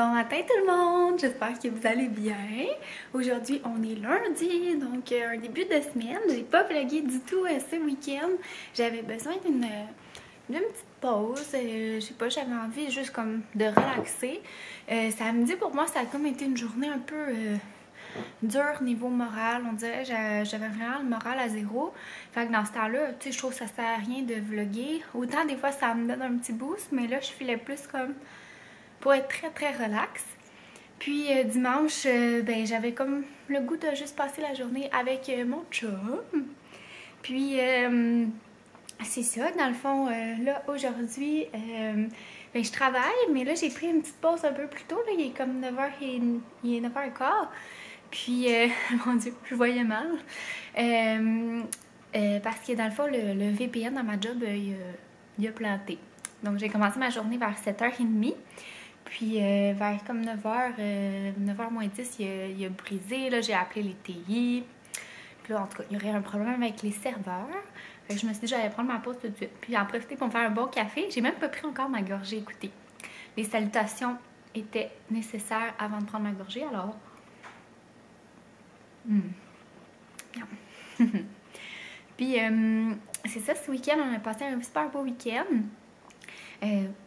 Bon matin tout le monde, j'espère que vous allez bien. Aujourd'hui on est lundi, donc un début de semaine. J'ai pas vlogué du tout ce week-end. J'avais besoin d'une petite pause. Je sais pas, j'avais envie juste comme de relaxer. Samedi pour moi ça a comme été une journée un peu dure niveau moral. On dirait que j'avais vraiment le moral à zéro. Fait que dans ce temps-là, tu sais, je trouve que ça sert à rien de vlogger. Autant des fois ça me donne un petit boost, mais là je filais plus comme pour être très très relax. Puis dimanche, ben j'avais comme le goût de juste passer la journée avec mon chum. Puis c'est ça, dans le fond, là aujourd'hui, ben, je travaille, mais là j'ai pris une petite pause un peu plus tôt. Là, il est comme 9h15. Puis, mon Dieu, je voyais mal. Parce que dans le fond, le VPN dans ma job, il a planté. Donc j'ai commencé ma journée vers 7h30. Puis vers comme 9h moins 10, il a brisé. Là, j'ai appelé les TI. Puis là, en tout cas, il y aurait un problème avec les serveurs. Fait que je me suis dit que j'allais prendre ma pause tout de suite. Puis en profiter pour me faire un bon café. J'ai même pas pris encore ma gorgée. Écoutez, les salutations étaient nécessaires avant de prendre ma gorgée. Alors, puis c'est ça, ce week-end, on a passé un super beau week-end.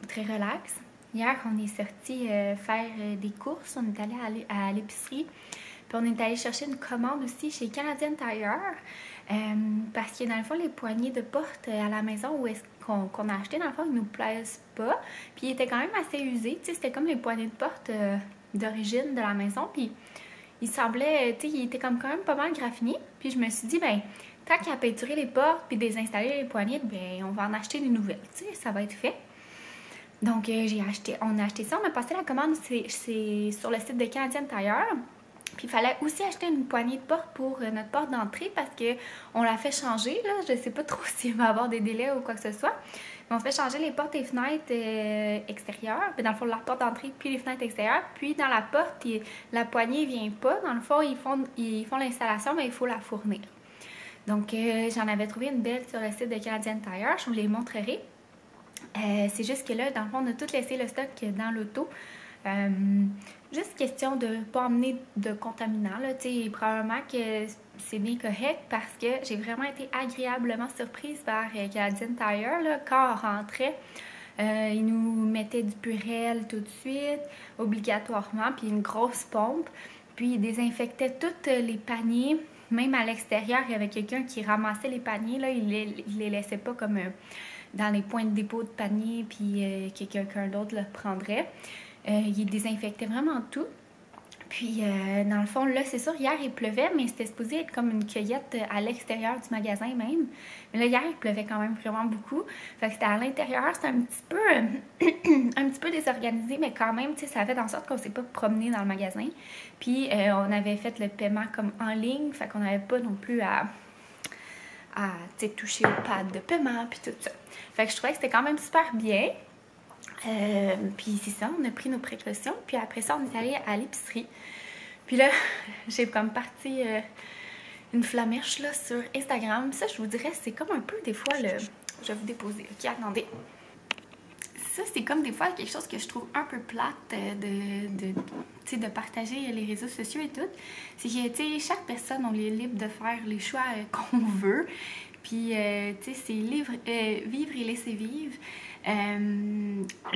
Très relax. Hier, on est sorti faire des courses. On est allé à l'épicerie. Puis on est allé chercher une commande aussi chez Canadian Tire. Parce que dans le fond, les poignées de porte à la maison où est-ce qu'on a acheté, dans le fond, ils nous plaisent pas. Puis ils étaient quand même assez usés. Tu sais, c'était comme les poignées de porte d'origine de la maison. Puis il semblait, tu sais, il était comme quand même pas mal graffiné. Puis je me suis dit, ben, tant qu'à peinturer les portes puis désinstaller les poignées, ben, on va en acheter des nouvelles. Tu sais, ça va être fait. Donc, on a acheté ça. On a passé la commande, c'est sur le site de Canadian Tire. Puis, il fallait aussi acheter une poignée de porte pour notre porte d'entrée parce qu'on l'a fait changer. Là. Je ne sais pas trop s'il va y avoir des délais ou quoi que ce soit. Mais on fait changer les portes et fenêtres extérieures. Puis, dans le fond, la porte d'entrée puis les fenêtres extérieures. Puis, dans la porte, la poignée ne vient pas. Dans le fond, ils font l'installation, mais il faut la fournir. Donc, j'en avais trouvé une belle sur le site de Canadian Tire. Je vous les montrerai. C'est juste que là, dans le fond, on a tout laissé le stock dans l'auto. Juste question de ne pas emmener de contaminants. Là. Probablement que c'est bien correct parce que j'ai vraiment été agréablement surprise par Canadian Tire. Là. Quand on rentrait, ils nous mettaient du Purell tout de suite, obligatoirement, puis une grosse pompe. Puis ils désinfectaient tous les paniers. Même à l'extérieur, il y avait quelqu'un qui ramassait les paniers. Là, il les laissait pas comme dans les points de dépôt de panier, puis que quelqu'un d'autre le prendrait. Il désinfectait vraiment tout. Puis, dans le fond, là, c'est sûr, hier, il pleuvait, mais c'était supposé être comme une cueillette à l'extérieur du magasin même. Mais là, hier, il pleuvait quand même vraiment beaucoup. Fait que c'était à l'intérieur, c'était un petit peu désorganisé, mais quand même, tu sais, ça a fait en sorte qu'on ne s'est pas promené dans le magasin. Puis, on avait fait le paiement comme en ligne, fait qu'on n'avait pas non plus à toucher au pad de paiement, puis tout ça. Fait que je trouvais que c'était quand même super bien. Puis c'est ça, on a pris nos précautions. Puis après ça, on est allé à l'épicerie. Puis là, j'ai comme parti une flamèche là, sur Instagram. Ça, je vous dirais, c'est comme un peu des fois le... Je vais vous déposer. Ok, attendez. Ça, c'est comme des fois quelque chose que je trouve un peu plate de partager les réseaux sociaux et tout. C'est que, tu sais, chaque personne, on est libre de faire les choix qu'on veut. Puis, tu sais, c'est vivre et laisser vivre.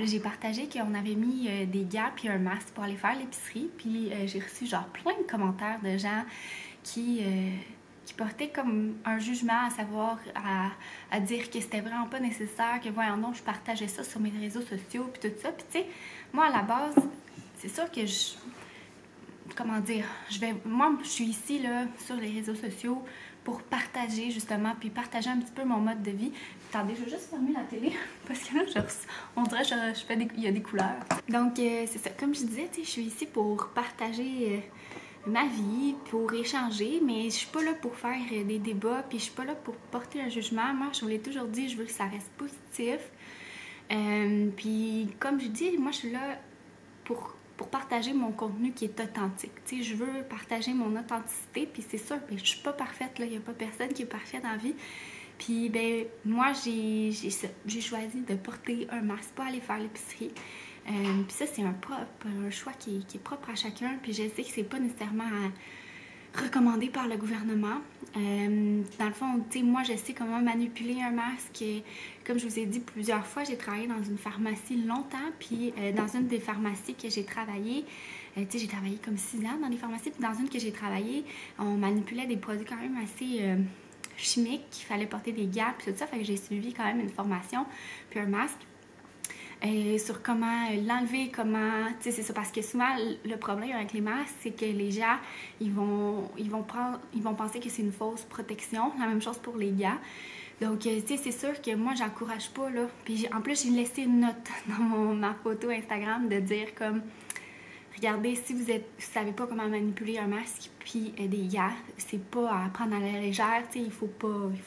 J'ai partagé qu'on avait mis des gants puis un masque pour aller faire l'épicerie. Puis, j'ai reçu genre plein de commentaires de gens qui portaient comme un jugement, à savoir à dire que c'était vraiment pas nécessaire, que voyons non, je partageais ça sur mes réseaux sociaux puis tout ça. Puis tu sais, moi à la base, c'est sûr que moi je suis ici là sur les réseaux sociaux pour partager justement, puis partager un petit peu mon mode de vie. Attendez, je vais juste fermer la télé parce que là, on dirait que il y a des couleurs. Donc c'est ça, comme je disais, tu sais, je suis ici pour partager ma vie, pour échanger, mais je suis pas là pour faire des débats, puis je suis pas là pour porter un jugement. Moi, je vous l'ai toujours dit, je veux que ça reste positif. Puis, comme je dis, moi, je suis là pour partager mon contenu qui est authentique. Tu sais, je veux partager mon authenticité, puis c'est sûr, puis je suis pas parfaite, là, il y a pas personne qui est parfait dans la vie. Puis ben moi j'ai choisi de porter un masque, pas aller faire l'épicerie. Puis ça c'est un choix qui est propre à chacun. Puis je sais que c'est pas nécessairement recommandé par le gouvernement. Dans le fond, tu sais, moi je sais comment manipuler un masque. Comme je vous ai dit plusieurs fois, j'ai travaillé dans une pharmacie longtemps. Puis dans une des pharmacies que j'ai travaillé, tu sais, j'ai travaillé comme 6 ans dans des pharmacies. Puis dans une que j'ai travaillé, on manipulait des produits quand même assez chimiques. Il fallait porter des gants puis tout ça. Fait que j'ai suivi quand même une formation puis un masque. Sur comment l'enlever, comment... Tu sais, c'est ça, parce que souvent, le problème avec les masques, c'est que les gens, ils vont penser que c'est une fausse protection. La même chose pour les gants. Donc, tu sais, c'est sûr que moi, j'encourage pas, là. Puis, en plus, j'ai laissé une note dans ma photo Instagram de dire comme... Regardez, si vous savez pas comment manipuler un masque puis des gants, c'est pas à prendre à la légère, tu sais, il faut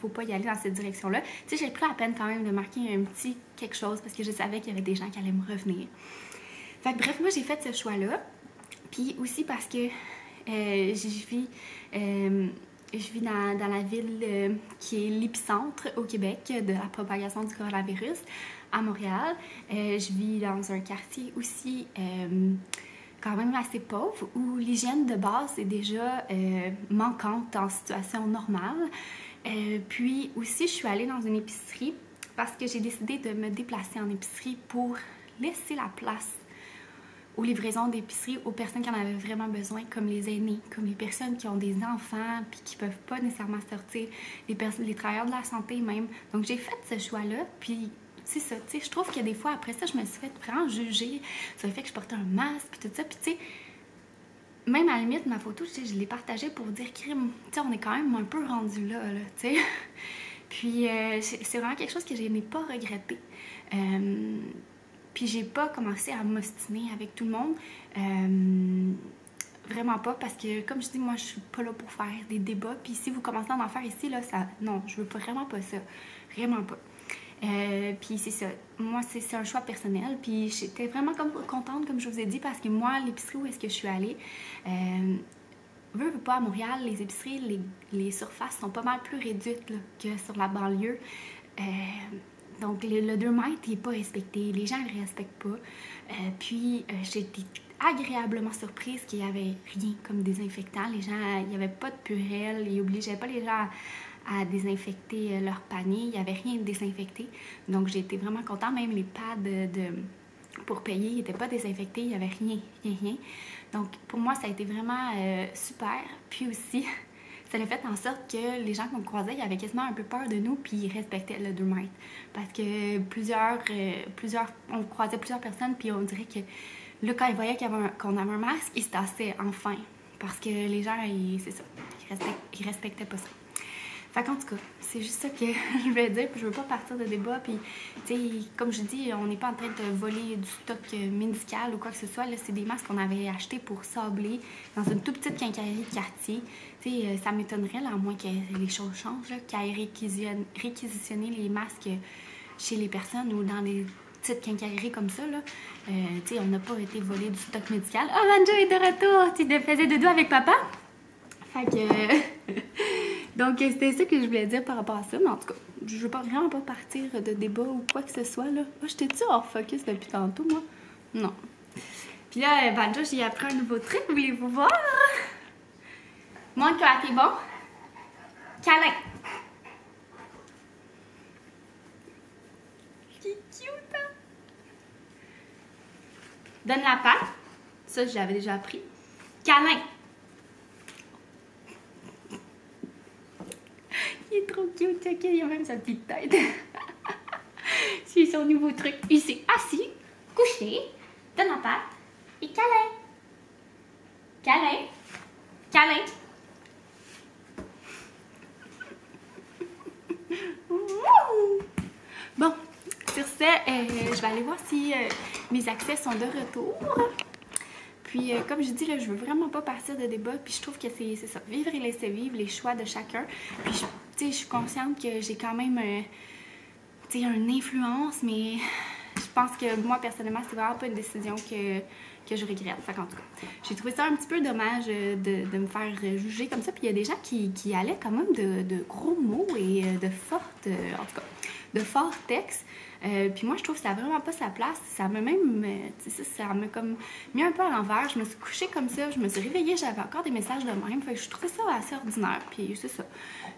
pas y aller dans cette direction-là. Tu sais, j'ai pris la peine quand même de marquer un petit quelque chose parce que je savais qu'il y avait des gens qui allaient me revenir. Fait que bref, moi j'ai fait ce choix-là. Puis aussi parce que je vis dans la ville qui est l'épicentre au Québec de la propagation du coronavirus, à Montréal. Je vis dans un quartier aussi... quand même assez pauvre, où l'hygiène de base est déjà manquante en situation normale. Puis aussi, je suis allée dans une épicerie parce que j'ai décidé de me déplacer en épicerie pour laisser la place aux livraisons d'épicerie aux personnes qui en avaient vraiment besoin, comme les aînés, comme les personnes qui ont des enfants puis qui peuvent pas nécessairement sortir, les travailleurs de la santé même. Donc j'ai fait ce choix-là, puis c'est ça, tu sais, je trouve que des fois, après ça, je me suis fait vraiment juger sur le fait que je portais un masque, puis tout ça, puis tu sais, même à la limite, ma photo, je l'ai partagée pour dire, crime, tu sais, on est quand même un peu rendu là, tu sais. Puis c'est vraiment quelque chose que je n'ai pas regretté. Puis j'ai pas commencé à m'ostiner avec tout le monde. Vraiment pas, parce que comme je dis, moi je suis pas là pour faire des débats. Puis si vous commencez à en faire ici, là, ça. Non, je veux pas, vraiment pas ça. Vraiment pas. Puis c'est ça, moi c'est un choix personnel, puis j'étais vraiment contente comme je vous ai dit parce que moi l'épicerie où est-ce que je suis allée, veux pas, à Montréal, les épiceries, les surfaces sont pas mal plus réduites là, que sur la banlieue. Donc le 2 mètres il est pas respecté, les gens ne le respectent pas. Puis j'ai été agréablement surprise qu'il n'y avait rien comme désinfectant. Les gens, il n'y avait pas de purelle, ils obligeaient pas les gens à désinfecter leur panier. Il n'y avait rien de désinfecté. Donc, j'ai été vraiment contente. Même les pads pour payer n'étaient pas désinfectés. Il n'y avait rien. Donc, pour moi, ça a été vraiment super. Puis aussi, ça a fait en sorte que les gens qu'on croisait, ils avaient quasiment un peu peur de nous, puis ils respectaient le 2 mètres. Parce que on croisait plusieurs personnes, puis on dirait que là, quand ils voyaient qu'on avait un masque, ils se tassaient enfin. Parce que les gens, c'est ça, ils respectaient pas ça. Fait qu'en tout cas, c'est juste ça que je voulais dire, puis je veux pas partir de débat, puis tu sais, comme je dis, on n'est pas en train de voler du stock médical ou quoi que ce soit, là, c'est des masques qu'on avait achetés pour sabler dans une toute petite quincaillerie de quartier. Tu sais, ça m'étonnerait, là, à moins que les choses changent, là, qu'ils aient réquisitionné les masques chez les personnes ou dans des petites quincailleries comme ça, là. Tu sais, on n'a pas été volé du stock médical. Oh, Banjo est de retour! Tu te faisais dodo avec papa? Fait que... Donc, c'était ça que je voulais dire par rapport à ça. Mais en tout cas, je veux vraiment pas partir de débat ou quoi que ce soit, là. Moi, j'étais-tu hors focus depuis tantôt, moi? Non. Puis là, Banjo, j'ai appris un nouveau truc. Voulez-vous voir? Montre que t'es bon. Câlin. C'est cute, hein? Donne la patte. Ça, je l'avais déjà appris. Câlin. Il est trop cute, ok, il a même sa petite tête. C'est son nouveau truc. Il s'est assis, couché, donne la patte et câlin. Câlin. Câlin. Bon, sur ce, je vais aller voir si mes accès sont de retour. Puis, comme je dis, là, je veux vraiment pas partir de débat. Puis, je trouve que c'est ça. Vivre et laisser vivre les choix de chacun. Puis, tu sais, je suis consciente que j'ai quand même, tu sais, une influence, mais je pense que moi, personnellement, c'est vraiment pas une décision que je regrette. Fait qu'en tout cas, j'ai trouvé ça un petit peu dommage de me faire juger comme ça. Puis il y a des gens qui allaient quand même de gros mots et de fortes, en tout cas, de forts textes. Puis moi, je trouve que ça n'a vraiment pas sa place. Ça m'a même, ça m'a comme mis un peu à l'envers. Je me suis couchée comme ça, je me suis réveillée, j'avais encore des messages de même. Fait que je trouvais ça assez ordinaire. Puis c'est ça.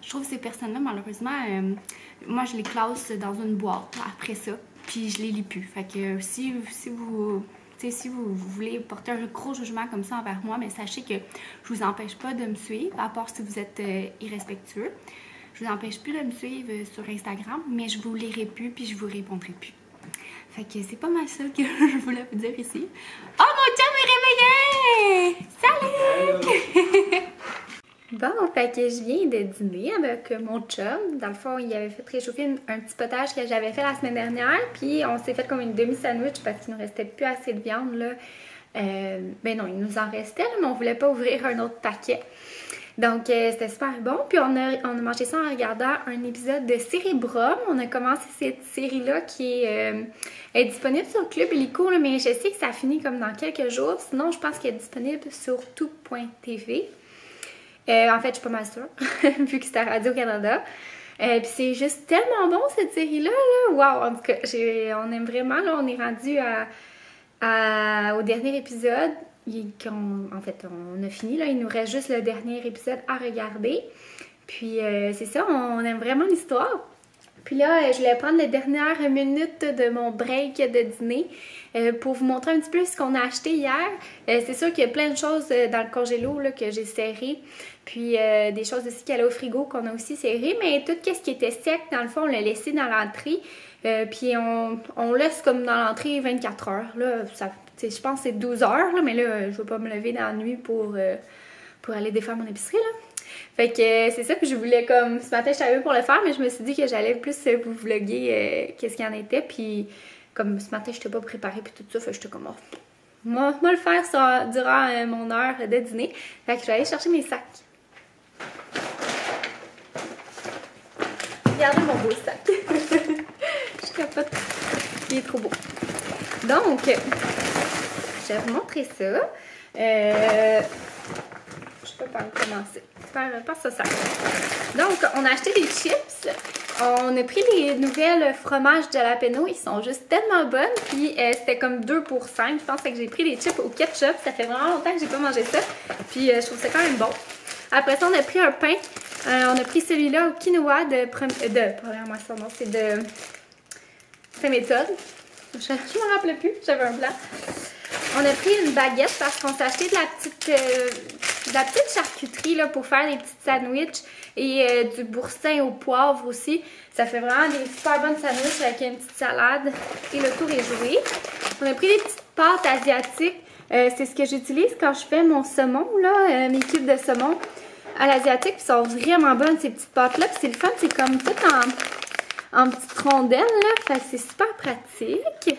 Je trouve que ces personnes-là, malheureusement, moi, je les classe dans une boîte après ça. Puis je les lis plus. Fait que si vous voulez porter un gros jugement comme ça envers moi, mais sachez que je vous empêche pas de me suivre, à part si vous êtes irrespectueux. Je vous empêche plus de me suivre sur Instagram, mais je vous lirai plus puis je vous répondrai plus. Fait que c'est pas mal ça que je voulais vous dire ici. Oh, mon chum est réveillé! Salut! Bon, fait que je viens de dîner avec mon chum. Dans le fond, il avait fait réchauffer un petit potage que j'avais fait la semaine dernière. Puis on s'est fait comme une demi-sandwich parce qu'il nous restait plus assez de viande, là. Ben non, il nous en restait, là, mais on voulait pas ouvrir un autre paquet. Donc, c'était super bon. Puis on a mangé ça en regardant un épisode de Cérébrum. On a commencé cette série-là qui est disponible sur Club Illico, là, mais je sais que ça finit comme dans quelques jours. Sinon, je pense qu'elle est disponible sur tout.tv. En fait, je suis pas mal sûre, vu que c'était à Radio-Canada. Puis c'est juste tellement bon, cette série-là. Là. Wow! En tout cas, on aime vraiment. Là, on est rendu au dernier épisode. En fait, on a fini, là. Il nous reste juste le dernier épisode à regarder. Puis, c'est ça, on aime vraiment l'histoire. Puis là, je voulais prendre les dernières minutes de mon break de dîner pour vous montrer un petit peu ce qu'on a acheté hier. C'est sûr qu'il y a plein de choses dans le congélo là, que j'ai serré. Puis des choses aussi qu'il y a au frigo qu'on a aussi serré. Mais tout ce qui était sec, dans le fond, on l'a laissé dans l'entrée. Puis on laisse comme dans l'entrée 24 heures. Là, je pense que c'est 12 heures, là, mais là, je ne vais pas me lever dans la nuit pour aller défaire mon épicerie. Là. Fait que c'est ça, puis je voulais comme... Ce matin, je savais pour le faire, mais je me suis dit que j'allais plus vous vlogger qu'est-ce qu'il y en était. Puis comme ce matin, je n'étais pas préparée puis tout ça, fait que j'étais comme... Oh, moi le faire durant mon heure de dîner. Fait que je vais aller chercher mes sacs. Regardez mon beau sac. Je capote. Il est trop beau. Donc, je vais vous montrer ça. Je peux pas commencer. Par ce sac. Donc, on a acheté des chips. On a pris les nouvelles fromages jalapeno. Ils sont juste tellement bonnes. Puis, c'était comme 2 pour 5. Je pense que j'ai pris les chips au ketchup. Ça fait vraiment longtemps que j'ai pas mangé ça. Puis, je trouve ça quand même bon. Après ça, on a pris un pain. On a pris celui-là au quinoa première moisson. Non, c'est de Saint-Méthode. Je me rappelais plus. J'avais un blanc. On a pris une baguette parce qu'on s'est acheté de la petite charcuterie là, pour faire des petites sandwichs et du boursin au poivre aussi. Ça fait vraiment des super bonnes sandwichs avec une petite salade et le tour est joué. On a pris des petites pâtes asiatiques. C'est ce que j'utilise quand je fais mon saumon, là, mes cubes de saumon à l'asiatique. Ils sont vraiment bonnes ces petites pâtes-là. Puis c'est le fun, c'est comme tout en petites rondelles. Là. Fait que c'est super pratique.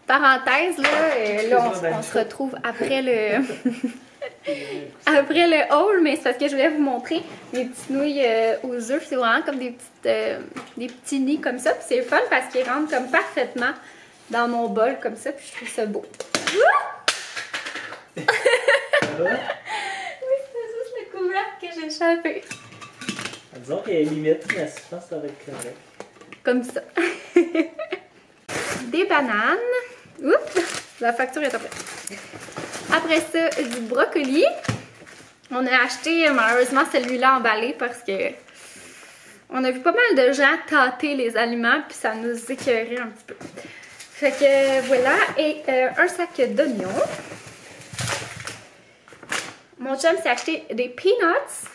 Parenthèse, là, on se retrouve après le après le haul, mais c'est parce que je voulais vous montrer mes petites nouilles aux œufs. C'est vraiment comme des petits nids comme ça. Puis c'est fun parce qu'ils rentrent comme parfaitement dans mon bol comme ça. Puis je trouve ça beau. Oui, c'est juste le couvercle que j'ai échappé. Disons qu'il y a une limite, mais je pense que ça va être correct. Comme ça. Des bananes. Oups, la facture est après. Après ça, du brocoli. On a acheté malheureusement celui-là emballé parce que on a vu pas mal de gens tâter les aliments puis ça nous écœurait un petit peu. Fait que voilà, et un sac d'oignons. Mon chum s'est acheté des peanuts.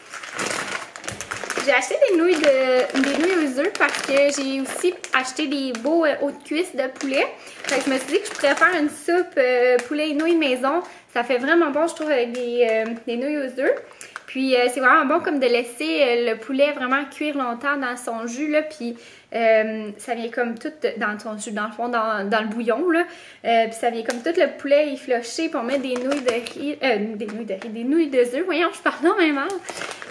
J'ai acheté des nouilles aux œufs parce que j'ai aussi acheté des beaux hautes cuisses de poulet. Fait que je me suis dit que je pourrais faire une soupe poulet et nouilles maison. Ça fait vraiment bon, je trouve, avec des nouilles aux œufs. Puis c'est vraiment bon comme de laisser le poulet vraiment cuire longtemps dans son jus, là. Puis ça vient comme tout dans son jus, dans le fond, dans le bouillon, là. Puis ça vient comme tout le poulet effiloché. Puis on met des nouilles de riz, des nouilles de œufs. Voyons, je parle non même.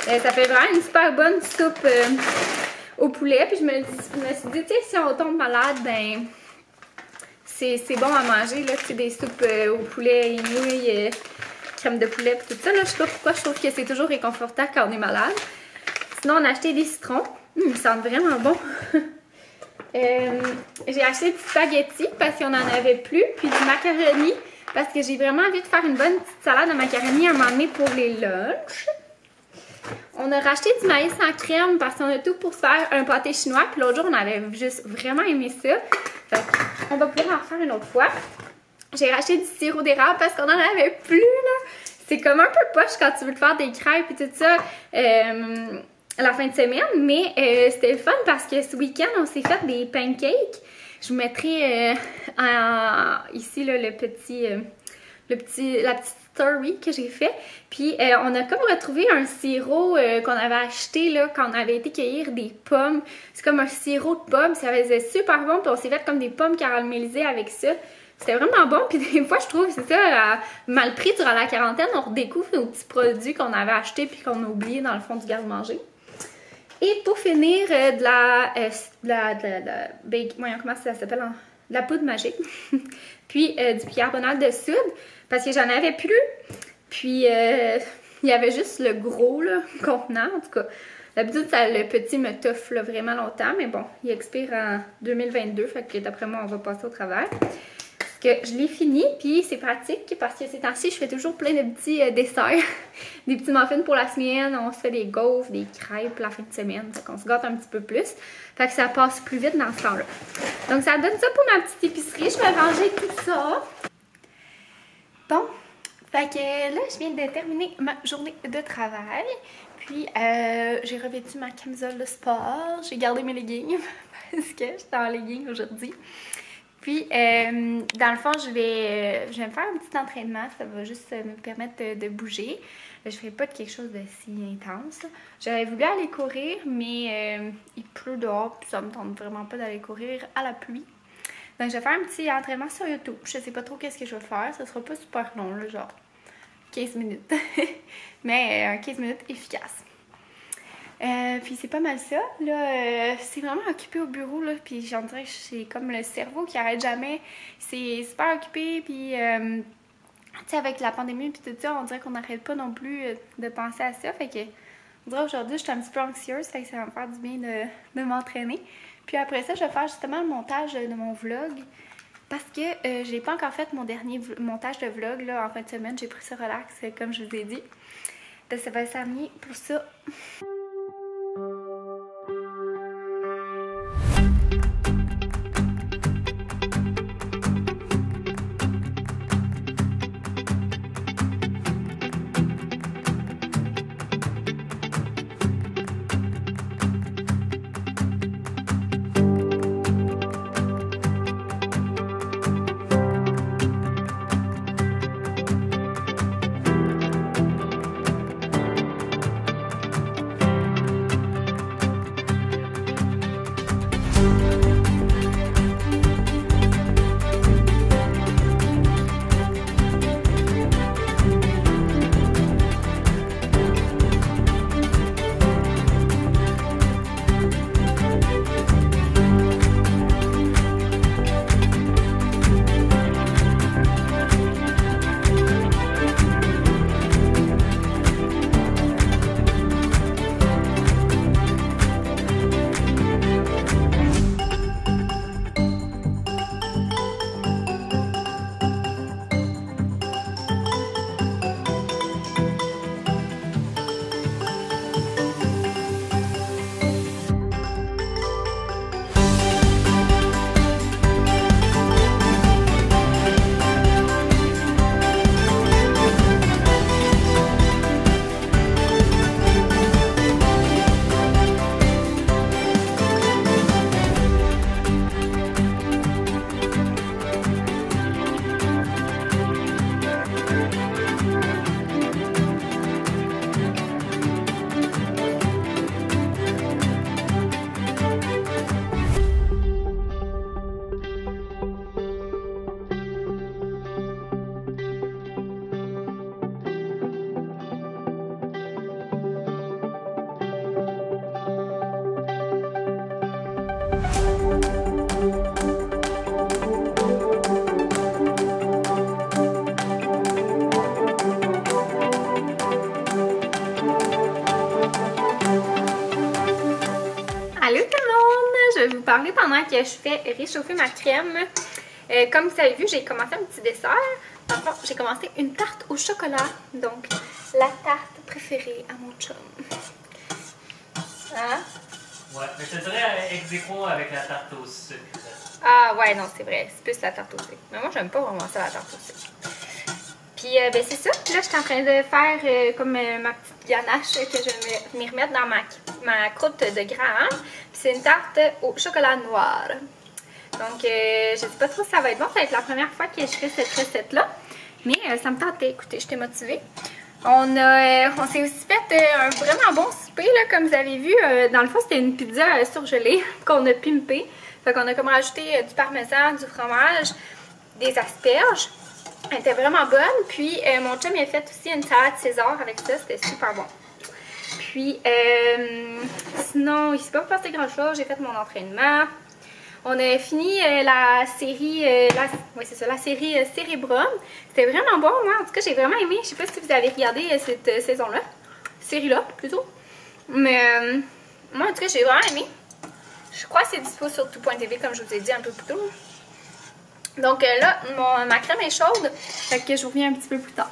Ça fait vraiment une super bonne soupe au poulet. Puis je me suis dit, tu sais, si on tombe malade, ben c'est bon à manger, là, tu sais, des soupes au poulet, nouilles, crème de poulet, pis tout ça, là. Je sais pas pourquoi, je trouve que c'est toujours réconfortant quand on est malade. Sinon, on a acheté des citrons. Ils sentent vraiment bon. J'ai acheté du spaghetti parce qu'on en avait plus, puis du macaroni parce que j'ai vraiment envie de faire une bonne petite salade de macaroni à un moment donné pour les lunchs. On a racheté du maïs en crème parce qu'on a tout pour se faire un pâté chinois, puis l'autre jour on avait juste vraiment aimé ça. Fait on va pouvoir en refaire une autre fois. J'ai racheté du sirop d'érable parce qu'on en avait plus, là. C'est comme un peu poche quand tu veux te faire des crêpes et tout ça. La fin de semaine, mais c'était le fun parce que ce week-end, on s'est fait des pancakes. Je vous mettrai ici là, la petite story que j'ai fait. Puis on a comme retrouvé un sirop qu'on avait acheté là, quand on avait été cueillir des pommes. C'est comme un sirop de pommes, ça faisait super bon. Puis on s'est fait comme des pommes caramélisées avec ça. C'était vraiment bon, puis des fois, je trouve, c'est ça, mal pris durant la quarantaine, on redécouvre nos petits produits qu'on avait achetés puis qu'on a oubliés dans le fond du garde-manger. Et pour finir, comment ça s'appelle? De la poudre magique. Puis du bicarbonate de soude, parce que j'en avais plus. Puis il y avait juste le gros là, contenant, en tout cas. D'habitude, le petit me toffe là, vraiment longtemps, mais bon, il expire en 2022, fait que d'après moi, on va passer au travers. Que je l'ai fini, puis c'est pratique parce que ces temps-ci, je fais toujours plein de petits desserts, des petits muffins pour la semaine, on se fait des gaufres, des crêpes la fin de semaine, donc on se gâte un petit peu plus, fait que ça passe plus vite dans ce temps-là. Donc ça donne ça pour ma petite épicerie, je vais ranger tout ça. Bon, fait que là, je viens de terminer ma journée de travail, puis j'ai revêtu ma camisole de sport, j'ai gardé mes leggings parce que j'étais en leggings aujourd'hui. Puis, dans le fond, je vais me faire un petit entraînement. Ça va juste me permettre de bouger. Je ne ferai pas de quelque chose de si intense. J'aurais voulu aller courir, mais il pleut dehors. Puis ça me tente vraiment pas d'aller courir à la pluie. Donc, je vais faire un petit entraînement sur YouTube. Je sais pas trop qu'est-ce que je vais faire. Ça sera pas super long, là, genre 15 minutes. Mais 15 minutes efficace. Puis c'est pas mal ça, là, c'est vraiment occupé au bureau, là, puis j'en dirais que c'est comme le cerveau qui arrête jamais, c'est super occupé, puis tu sais, avec la pandémie puis tout ça, on dirait qu'on n'arrête pas non plus de penser à ça, fait que, on dirait aujourd'hui, je suis un petit peu anxieuse, fait que ça va me faire du bien de m'entraîner, puis après ça, je vais faire justement le montage de mon vlog, parce que j'ai pas encore fait mon dernier montage de vlog, là, en fin de semaine, j'ai pris ça relax, comme je vous ai dit, donc ça va s'amener pour ça. parler pendant que je fais réchauffer ma crème. Comme vous avez vu, j'ai commencé un petit dessert. Dans le fond, j'ai commencé une tarte au chocolat. Donc, la tarte préférée à mon chum. Hein? Ouais, mais je te dirais ex aequo avec la tarte au sucre. Ah ouais, non, c'est vrai. C'est plus la tarte au sucre. Mais moi, j'aime pas vraiment ça, la tarte au sucre. Puis, ben c'est ça. Puis là, je suis en train de faire comme ma petite ganache que je vais m'y remettre dans ma croûte de Graham. Puis c'est une tarte au chocolat noir. Donc, je sais pas trop si ça va être bon. Ça va être la première fois que je fais cette recette-là. Mais ça me tentait. Écoutez, j'étais motivée. On s'est aussi fait un vraiment bon souper, là, comme vous avez vu. Dans le fond, c'était une pizza surgelée qu'on a pimpée. Fait qu'on a comme rajouté du parmesan, du fromage, des asperges. Elle était vraiment bonne. Puis, mon chum il a fait aussi une salade César avec ça. C'était super bon. Puis, sinon, il s'est pas passé grand-chose. J'ai fait mon entraînement. On a fini la série, la série Cérébrum. C'était vraiment bon, moi. En tout cas, j'ai vraiment aimé. Je sais pas si vous avez regardé cette saison-là. Série-là, plutôt. Mais moi, en tout cas, j'ai vraiment aimé. Je crois que c'est dispo sur tout.tv, comme je vous ai dit un peu plus tôt. Donc là, ma crème est chaude. Fait que je vous reviens un petit peu plus tard.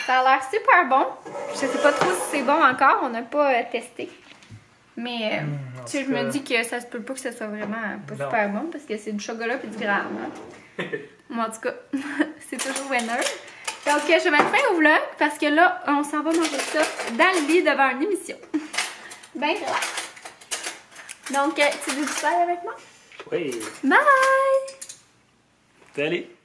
Ça a l'air super bon. Je sais pas trop si c'est bon encore. On n'a pas testé. Mais tu sais, je me dis que ça se peut pas que ça soit vraiment pas super bon parce que c'est du chocolat et du Graham. Hein? Moi, en tout cas, c'est toujours winner. Donc, je vais mettre fin au vlog parce que là, on s'en va manger ça dans le lit devant une émission. Ben relax. Donc, tu veux du faire avec moi? Oui. Bye! Salut!